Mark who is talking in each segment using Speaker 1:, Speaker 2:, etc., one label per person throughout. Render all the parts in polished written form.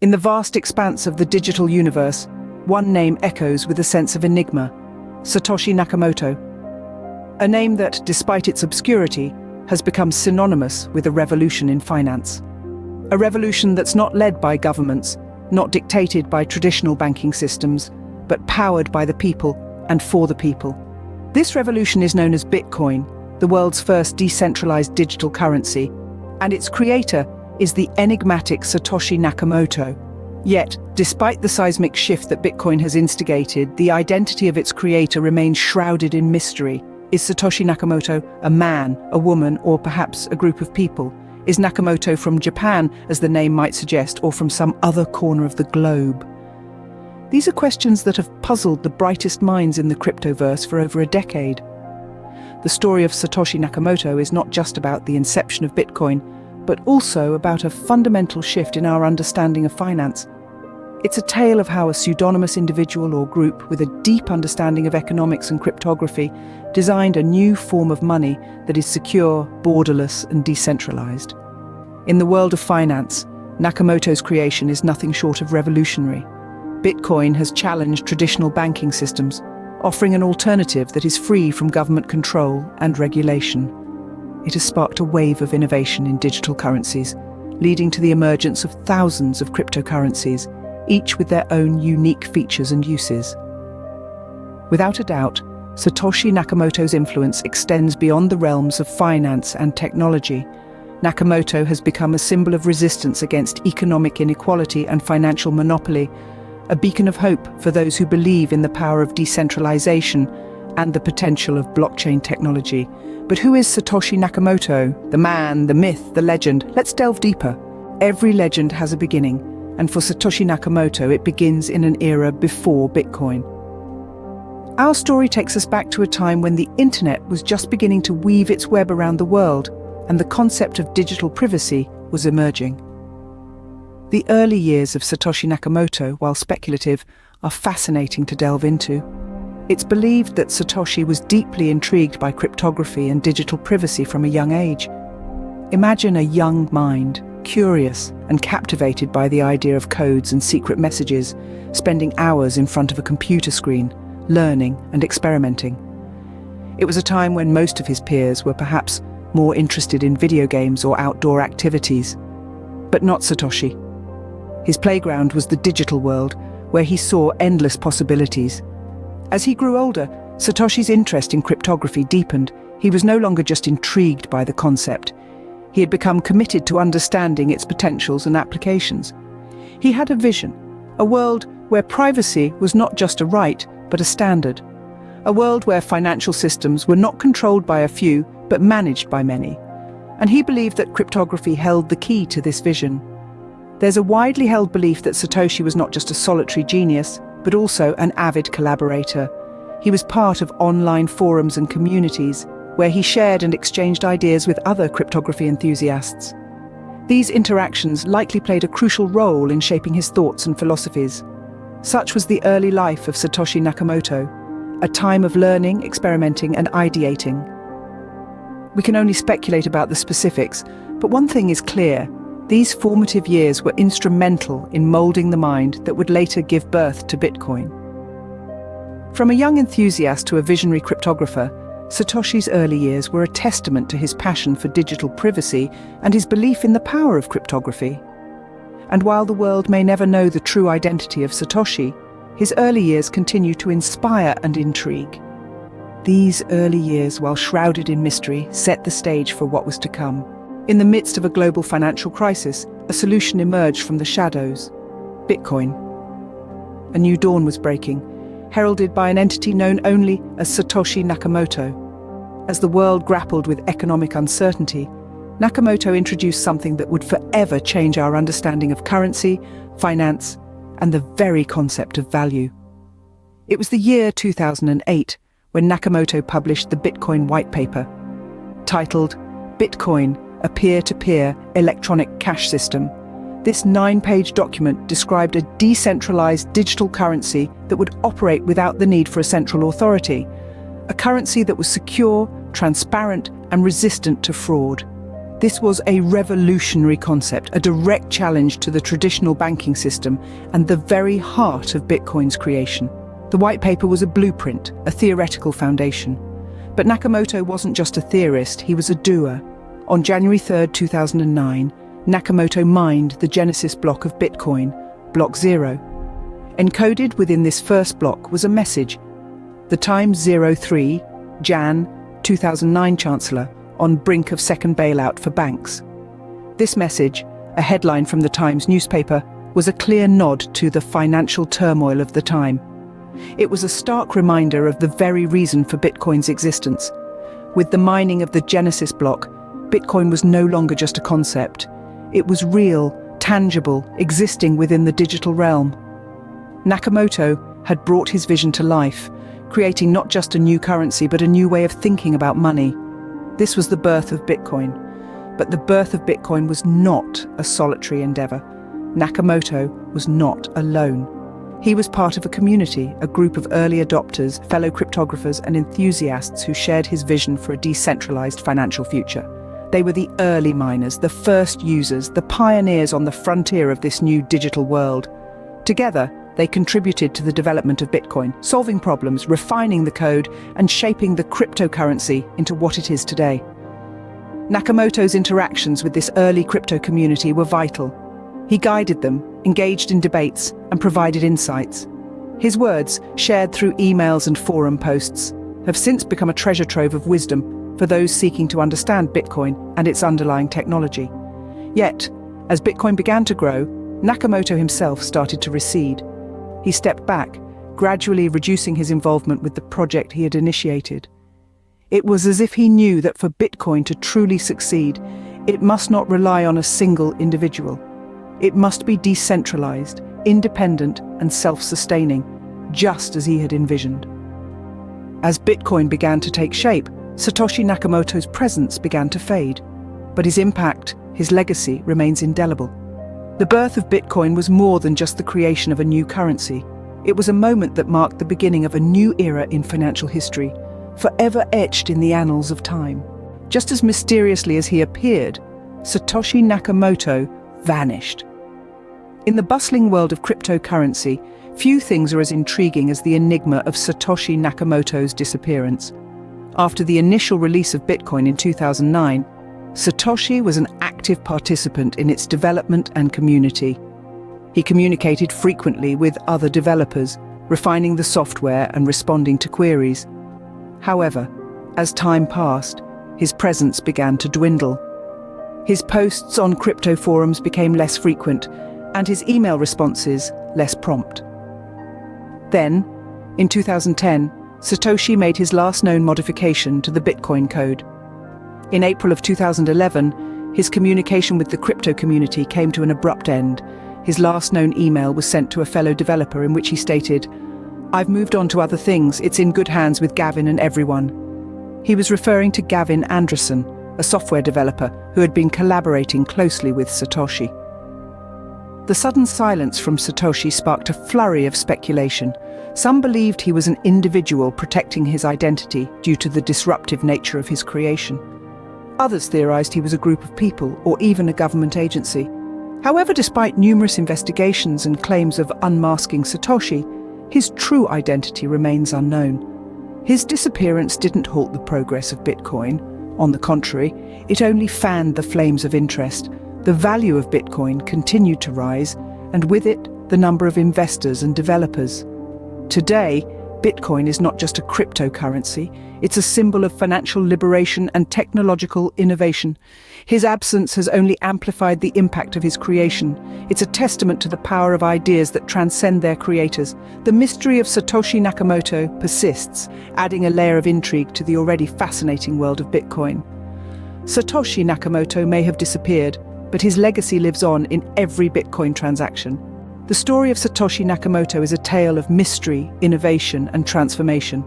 Speaker 1: In the vast expanse of the digital universe, one name echoes with a sense of enigma: Satoshi Nakamoto. A name that, despite its obscurity, has become synonymous with a revolution in finance. A revolution that's not led by governments, not dictated by traditional banking systems, but powered by the people and for the people. This revolution is known as Bitcoin, the world's first decentralized digital currency, and its creator is the enigmatic Satoshi Nakamoto. Yet, despite the seismic shift that Bitcoin has instigated, the identity of its creator remains shrouded in mystery. Is Satoshi Nakamoto a man, a woman, or perhaps a group of people? Is Nakamoto from Japan, as the name might suggest, or from some other corner of the globe? These are questions that have puzzled the brightest minds in the cryptoverse for over a decade. The story of Satoshi Nakamoto is not just about the inception of Bitcoin, but also about a fundamental shift in our understanding of finance. It's a tale of how a pseudonymous individual or group with a deep understanding of economics and cryptography designed a new form of money that is secure, borderless, and decentralized. In the world of finance, Nakamoto's creation is nothing short of revolutionary. Bitcoin has challenged traditional banking systems, offering an alternative that is free from government control and regulation. It has sparked a wave of innovation in digital currencies, leading to the emergence of thousands of cryptocurrencies, each with their own unique features and uses. Without a doubt, Satoshi Nakamoto's influence extends beyond the realms of finance and technology. Nakamoto has become a symbol of resistance against economic inequality and financial monopoly, a beacon of hope for those who believe in the power of decentralization and the potential of blockchain technology. But who is Satoshi Nakamoto? The man, the myth, the legend? Let's delve deeper. Every legend has a beginning, and for Satoshi Nakamoto, it begins in an era before Bitcoin. Our story takes us back to a time when the internet was just beginning to weave its web around the world, and the concept of digital privacy was emerging. The early years of Satoshi Nakamoto, while speculative, are fascinating to delve into. It's believed that Satoshi was deeply intrigued by cryptography and digital privacy from a young age. Imagine a young mind, curious and captivated by the idea of codes and secret messages, spending hours in front of a computer screen, learning and experimenting. It was a time when most of his peers were perhaps more interested in video games or outdoor activities. But not Satoshi. His playground was the digital world, where he saw endless possibilities. As he grew older, Satoshi's interest in cryptography deepened. He was no longer just intrigued by the concept. He had become committed to understanding its potentials and applications. He had a vision, a world where privacy was not just a right, but a standard. A world where financial systems were not controlled by a few, but managed by many. And he believed that cryptography held the key to this vision. There's a widely held belief that Satoshi was not just a solitary genius, but also an avid collaborator. He was part of online forums and communities, where he shared and exchanged ideas with other cryptography enthusiasts. These interactions likely played a crucial role in shaping his thoughts and philosophies. Such was the early life of Satoshi Nakamoto, a time of learning, experimenting, and ideating. We can only speculate about the specifics, but one thing is clear: these formative years were instrumental in molding the mind that would later give birth to Bitcoin. From a young enthusiast to a visionary cryptographer, Satoshi's early years were a testament to his passion for digital privacy and his belief in the power of cryptography. And while the world may never know the true identity of Satoshi, his early years continue to inspire and intrigue. These early years, while shrouded in mystery, set the stage for what was to come. In the midst of a global financial crisis, a solution emerged from the shadows: Bitcoin. A new dawn was breaking, heralded by an entity known only as Satoshi Nakamoto. As the world grappled with economic uncertainty, Nakamoto introduced something that would forever change our understanding of currency, finance, and the very concept of value. It was the year 2008 when Nakamoto published the Bitcoin white paper, titled Bitcoin, a peer-to-peer electronic cash system. This 9-page document described a decentralized digital currency that would operate without the need for a central authority, a currency that was secure, transparent, and resistant to fraud. This was a revolutionary concept, a direct challenge to the traditional banking system and the very heart of Bitcoin's creation. The white paper was a blueprint, a theoretical foundation. But Nakamoto wasn't just a theorist, he was a doer. On January 3, 2009, Nakamoto mined the genesis block of Bitcoin, Block 0. Encoded within this first block was a message. The Times 03, Jan 2009 Chancellor, on brink of second bailout for banks. This message, a headline from the Times newspaper, was a clear nod to the financial turmoil of the time. It was a stark reminder of the very reason for Bitcoin's existence. With the mining of the Genesis block, Bitcoin was no longer just a concept. It was real, tangible, existing within the digital realm. Nakamoto had brought his vision to life, creating not just a new currency but a new way of thinking about money. This was the birth of Bitcoin. But the birth of Bitcoin was not a solitary endeavor. Nakamoto was not alone. He was part of a community, a group of early adopters, fellow cryptographers and enthusiasts who shared his vision for a decentralized financial future. They were the early miners, the first users, the pioneers on the frontier of this new digital world. Together, they contributed to the development of Bitcoin, solving problems, refining the code, and shaping the cryptocurrency into what it is today. Nakamoto's interactions with this early crypto community were vital. He guided them, engaged in debates, and provided insights. His words, shared through emails and forum posts, have since become a treasure trove of wisdom for those seeking to understand Bitcoin and its underlying technology. Yet, as Bitcoin began to grow, Nakamoto himself started to recede. He stepped back, gradually reducing his involvement with the project he had initiated. It was as if he knew that for Bitcoin to truly succeed, it must not rely on a single individual. It must be decentralized, independent, and self-sustaining, just as he had envisioned. As Bitcoin began to take shape, Satoshi Nakamoto's presence began to fade, but his impact, his legacy, remains indelible. The birth of Bitcoin was more than just the creation of a new currency. It was a moment that marked the beginning of a new era in financial history, forever etched in the annals of time. Just as mysteriously as he appeared, Satoshi Nakamoto vanished. In the bustling world of cryptocurrency, few things are as intriguing as the enigma of Satoshi Nakamoto's disappearance. After the initial release of Bitcoin in 2009, Satoshi was an active participant in its development and community. He communicated frequently with other developers, refining the software and responding to queries. However, as time passed, his presence began to dwindle. His posts on crypto forums became less frequent, and his email responses less prompt. Then, in 2010, Satoshi made his last known modification to the Bitcoin code. In April of 2011, his communication with the crypto community came to an abrupt end. His last known email was sent to a fellow developer in which he stated, "I've moved on to other things, it's in good hands with Gavin and everyone." He was referring to Gavin Andresen, a software developer who had been collaborating closely with Satoshi. The sudden silence from Satoshi sparked a flurry of speculation. Some believed he was an individual protecting his identity due to the disruptive nature of his creation. Others theorized he was a group of people or even a government agency. However, despite numerous investigations and claims of unmasking Satoshi, his true identity remains unknown. His disappearance didn't halt the progress of Bitcoin. On the contrary, it only fanned the flames of interest. The value of Bitcoin continued to rise, and with it, the number of investors and developers. Today, Bitcoin is not just a cryptocurrency, it's a symbol of financial liberation and technological innovation. His absence has only amplified the impact of his creation. It's a testament to the power of ideas that transcend their creators. The mystery of Satoshi Nakamoto persists, adding a layer of intrigue to the already fascinating world of Bitcoin. Satoshi Nakamoto may have disappeared, but his legacy lives on in every Bitcoin transaction. The story of Satoshi Nakamoto is a tale of mystery, innovation, and transformation.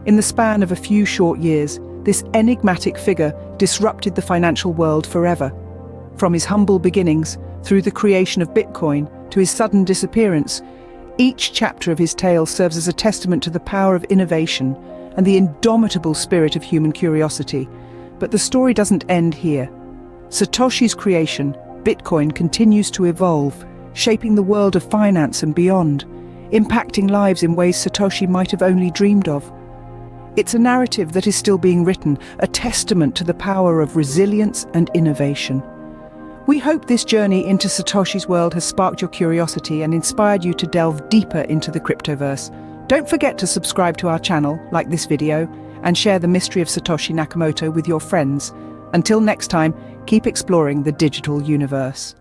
Speaker 1: In the span of a few short years, this enigmatic figure disrupted the financial world forever. From his humble beginnings, through the creation of Bitcoin, to his sudden disappearance, each chapter of his tale serves as a testament to the power of innovation and the indomitable spirit of human curiosity. But the story doesn't end here. Satoshi's creation, Bitcoin, continues to evolve, shaping the world of finance and beyond, impacting lives in ways Satoshi might have only dreamed of. It's a narrative that is still being written, a testament to the power of resilience and innovation. We hope this journey into Satoshi's world has sparked your curiosity and inspired you to delve deeper into the cryptoverse. Don't forget to subscribe to our channel, like this video, and share the mystery of Satoshi Nakamoto with your friends. Until next time, keep exploring the digital universe.